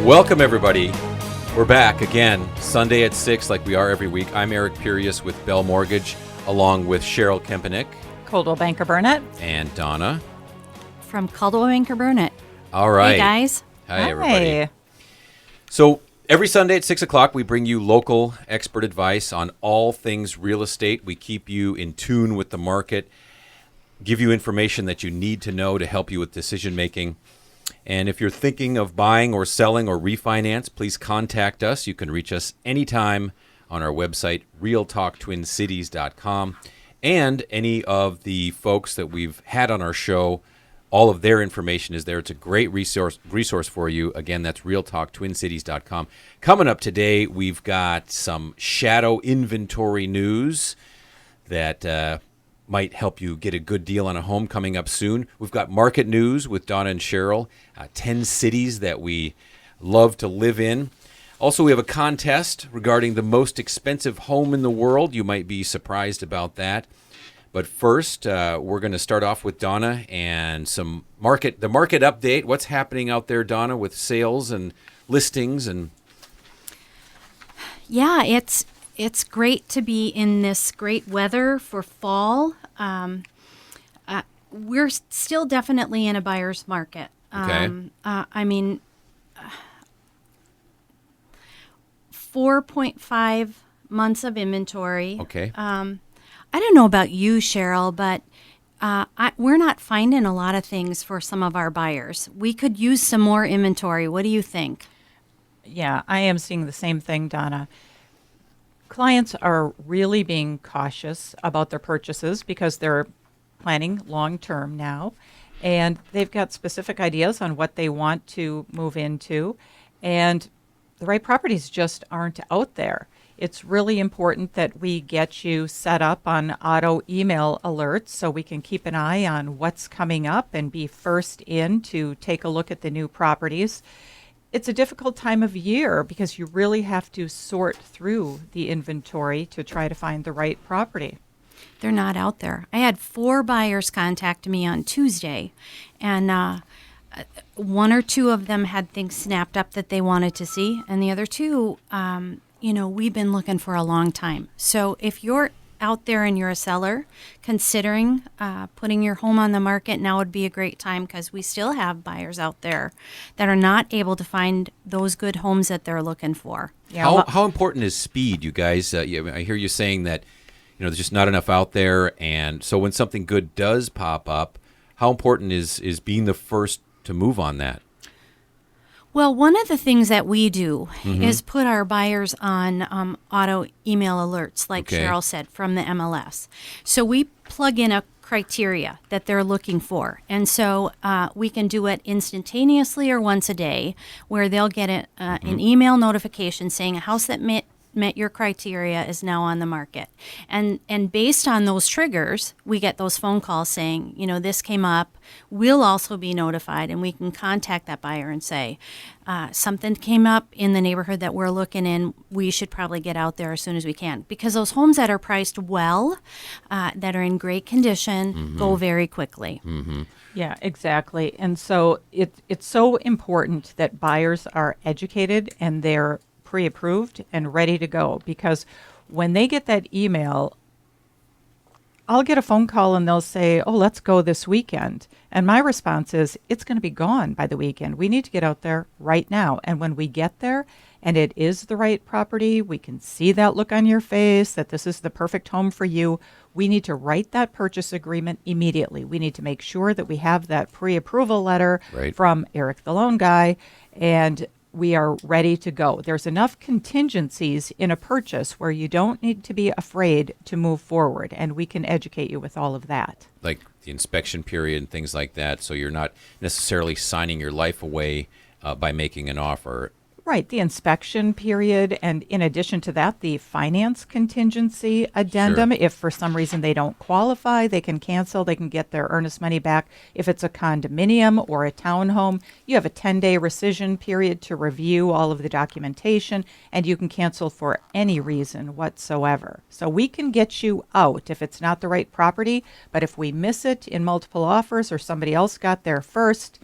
Welcome, everybody. We're back again, Sunday at 6, like we are every week. I'm Eric Purius with Bell Mortgage, along with Cheryl Kempenick. Coldwell Banker Burnet. And Donna. From Coldwell Banker Burnet. All right. Hey, guys. Hi, everybody. So every Sunday at 6 o'clock, we bring you local expert advice on all things real estate. We keep you in tune with the market, give you information that you need to know to help you with decision making. And if you're thinking of buying or selling or refinance, please contact us. You can reach us anytime on our website, realtalktwincities.com. And any of the folks that we've had on our show, all of their information is there. It's a great resource for you. Again, that's realtalktwincities.com. Coming up today, we've got some shadow inventory news that might help you get a good deal on a home coming up soon. We've got market news with Donna and Cheryl, 10 cities that we love to live in. Also, we have a contest regarding the most expensive home in the world. You might be surprised about that. But first, we're going to start off with Donna and the market update. What's happening out there, Donna, with sales and listings? And yeah, it's great to be in this great weather for fall. We're still definitely in a buyer's market. Okay. 4.5 months of inventory. Okay. I don't know about you, Cheryl, but we're not finding a lot of things for some of our buyers. We could use some more inventory. What do you think? Yeah, I am seeing the same thing, Donna. Clients are really being cautious about their purchases because they're planning long-term now, and they've got specific ideas on what they want to move into, and the right properties just aren't out there. It's really important that we get you set up on auto email alerts so we can keep an eye on what's coming up and be first in to take a look at the new properties. It's a difficult time of year because you really have to sort through the inventory to try to find the right property. They're not out there. I had 4 buyers contact me on Tuesday, and one or two of them had things snapped up that they wanted to see, and the other two, we've been looking for a long time. So if you're out there and you're a seller considering putting your home on the market, now would be a great time because we still have buyers out there that are not able to find those good homes that they're looking for. Yeah. How important is speed, you guys? I hear you saying that there's just not enough out there, and so when something good does pop up, how important is being the first to move on that? Well, one of the things that we do is put our buyers on auto email alerts, like Cheryl said, from the MLS. So we plug in a criteria that they're looking for. And so we can do it instantaneously or once a day, where they'll get an email notification saying a house that met your criteria is now on the market. And based on those triggers, we get those phone calls saying, this came up. We'll also be notified, and we can contact that buyer and say, something came up in the neighborhood that we're looking in. We should probably get out there as soon as we can. Because those homes that are priced well, that are in great condition, go very quickly. Mm-hmm. Yeah, exactly. And so it's so important that buyers are educated and they're pre-approved and ready to go, because when they get that email, I'll get a phone call and they'll say, oh, let's go this weekend. And my response is, it's going to be gone by the weekend. We need to get out there right now. And when we get there and it is the right property, we can see that look on your face that this is the perfect home for you. We need to write that purchase agreement immediately. We need to make sure that we have that pre-approval letter from Eric the Loan Guy, and we are ready to go. There's enough contingencies in a purchase where you don't need to be afraid to move forward, and we can educate you with all of that. Like the inspection period and things like that, so you're not necessarily signing your life away by making an offer. Right, the inspection period, and in addition to that, the finance contingency addendum. Sure. If for some reason they don't qualify, they can cancel, they can get their earnest money back. If it's a condominium or a townhome, you have a 10-day rescission period to review all of the documentation, and you can cancel for any reason whatsoever. So we can get you out if it's not the right property, but if we miss it in multiple offers or somebody else got there first,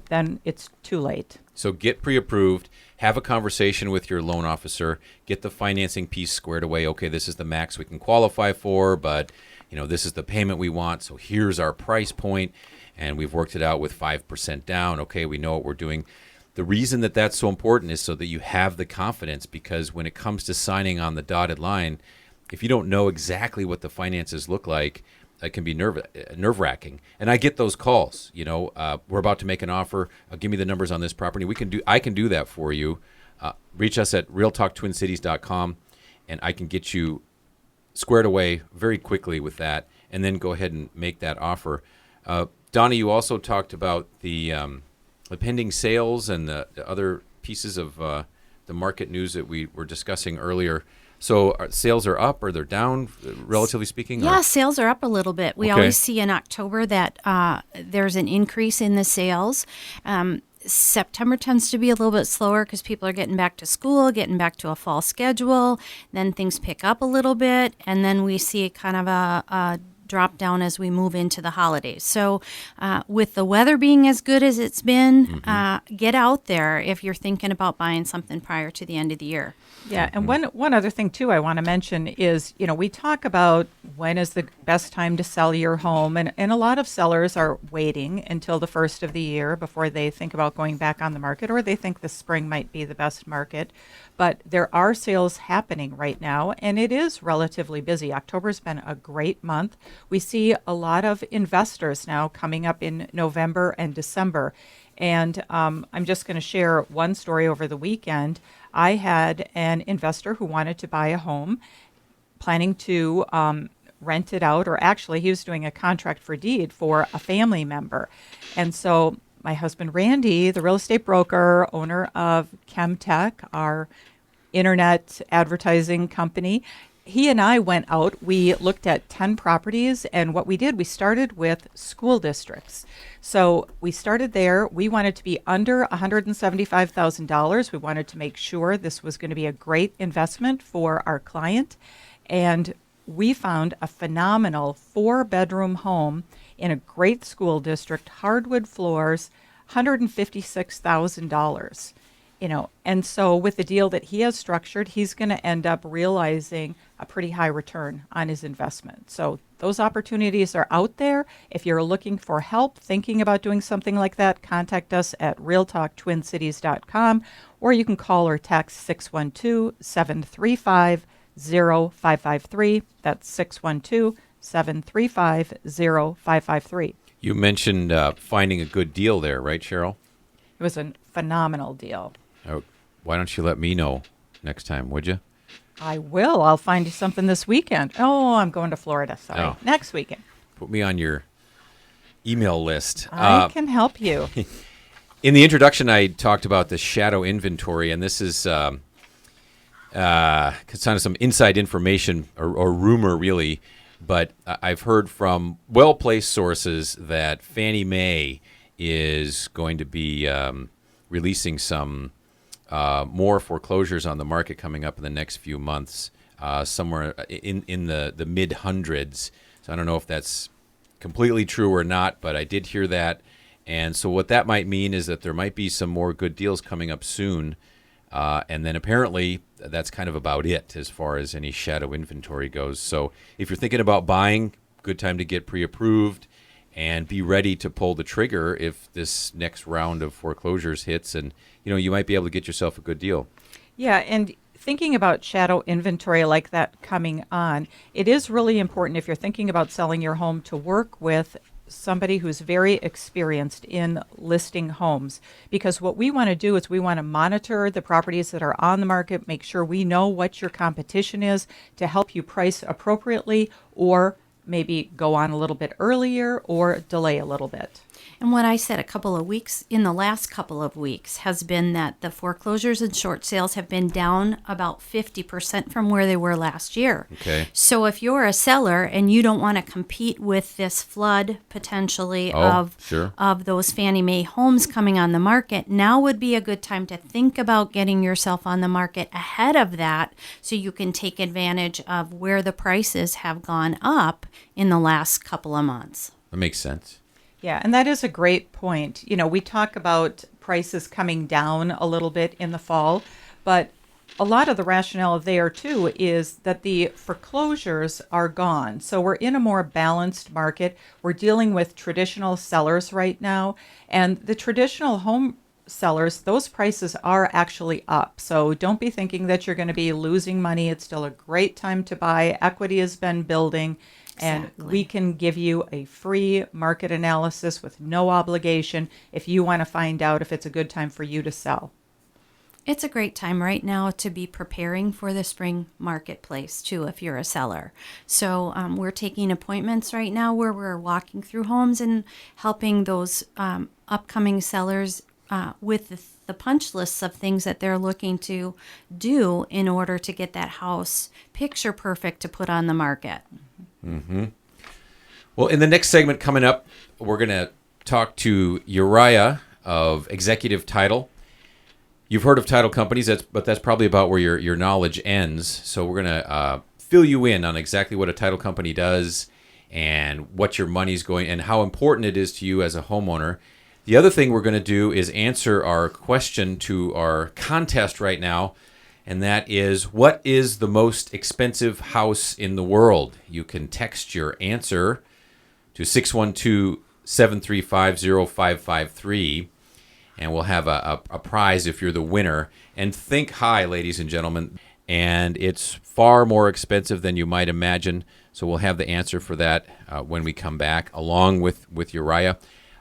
then it's too late. So get pre-approved, have a conversation with your loan officer, get the financing piece squared away. Okay, this is the max we can qualify for, but this is the payment we want. So here's our price point, and we've worked it out with 5% down. Okay, we know what we're doing. The reason that that's so important is so that you have the confidence, because when it comes to signing on the dotted line, if you don't know exactly what the finances look like, it can be nerve-wracking. And I get those calls. We're about to make an offer. Give me the numbers on this property. I can do that for you. Reach us at realtalktwincities.com, and I can get you squared away very quickly with that, and then go ahead and make that offer. Donna, you also talked about the pending sales and the other pieces of the market news that we were discussing earlier. So sales are up, or they're down, relatively speaking? Yeah, sales are up a little bit. We always see in October that there's an increase in the sales. September tends to be a little bit slower because people are getting back to school, getting back to a fall schedule. Then things pick up a little bit, and then we see kind of a drop down as we move into the holidays. So with the weather being as good as it's been, get out there if you're thinking about buying something prior to the end of the year. Yeah, and one other thing, too, I want to mention is, we talk about when is the best time to sell your home, and a lot of sellers are waiting until the first of the year before they think about going back on the market, or they think the spring might be the best market. But there are sales happening right now, and it is relatively busy. October's been a great month. We see a lot of investors now coming up in November and December. And I'm just going to share one story over the weekend. I had an investor who wanted to buy a home, planning to rent it out, or actually he was doing a contract for deed for a family member. And so my husband, Randy, the real estate broker, owner of ChemTech, our internet advertising company, he and I went out. We looked at 10 properties, and what we did, we started with school districts. So we started there. We wanted to be under $175,000. We wanted to make sure this was going to be a great investment for our client. And we found a phenomenal 4-bedroom home in a great school district, hardwood floors, $156,000. And so with the deal that he has structured, he's going to end up realizing a pretty high return on his investment. So those opportunities are out there. If you're looking for help thinking about doing something like that, contact us at realtalktwincities.com, or you can call or text 612-735-0553. That's 612-735-0553. You mentioned finding a good deal there, right, Cheryl? It was a phenomenal deal. Oh, why don't you let me know next time, would you? I will. I'll find you something this weekend. Oh, I'm going to Florida. Sorry. Oh. Next weekend. Put me on your email list. I can help you. In the introduction, I talked about the shadow inventory, and this is kind of some inside information or rumor, really. But I've heard from well-placed sources that Fannie Mae is going to be releasing some more foreclosures on the market coming up in the next few months, somewhere in the mid-hundreds. So I don't know if that's completely true or not, but I did hear that. And so what that might mean is that there might be some more good deals coming up soon. And then apparently that's kind of about it as far as any shadow inventory goes. So if you're thinking about buying, good time to get pre-approved and be ready to pull the trigger if this next round of foreclosures hits, and you might be able to get yourself a good deal. Yeah, and thinking about shadow inventory like that coming on, it is really important if you're thinking about selling your home to work with somebody who's very experienced in listing homes, because what we want to do is we want to monitor the properties that are on the market, make sure we know what your competition is to help you price appropriately, or maybe go on a little bit earlier or delay a little bit. And what I said in the last couple of weeks, has been that the foreclosures and short sales have been down about 50% from where they were last year. Okay. So if you're a seller and you don't want to compete with this flood potentially of those Fannie Mae homes coming on the market, now would be a good time to think about getting yourself on the market ahead of that, so you can take advantage of where the prices have gone up in the last couple of months. That makes sense. Yeah, and that is a great point. We talk about prices coming down a little bit in the fall, but a lot of the rationale there too is that the foreclosures are gone. So we're in a more balanced market. We're dealing with traditional sellers right now, and the traditional home sellers, those prices are actually up. So don't be thinking that you're going to be losing money. It's still a great time to buy. Equity has been building. And Exactly. we can give you a free market analysis with no obligation if you want to find out if it's a good time for you to sell. It's a great time right now to be preparing for the spring marketplace, too, if you're a seller. So we're taking appointments right now where we're walking through homes and helping those upcoming sellers with the punch lists of things that they're looking to do in order to get that house picture perfect to put on the market. Well, in the next segment coming up, we're going to talk to Uriah of Executive Title. You've heard of title companies, but that's probably about where your knowledge ends. So we're going to fill you in on exactly what a title company does and what your money's going and how important it is to you as a homeowner. The other thing we're going to do is answer our question to our contest right now, and that is, what is the most expensive house in the world? You can text your answer to 612-735-0553, and we'll have a prize if you're the winner. And think high, ladies and gentlemen. And it's far more expensive than you might imagine, so we'll have the answer for that when we come back, along with Uriah.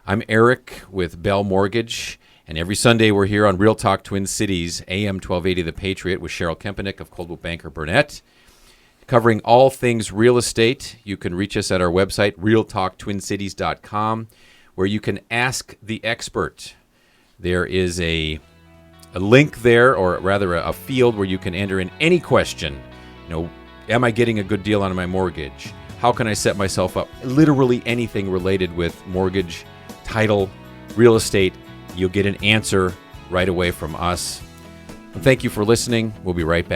I'm Eric with Bell Mortgage. And every Sunday we're here on Real Talk Twin Cities, AM 1280 The Patriot with Cheryl Kempenick of Coldwell Banker Burnet, covering all things real estate. You can reach us at our website, realtalktwincities.com, where you can ask the expert. There is a link there, or rather a field where you can enter in any question. Am I getting a good deal on my mortgage? How can I set myself up? Literally anything related with mortgage, title, real estate. You'll get an answer right away from us. And thank you for listening. We'll be right back.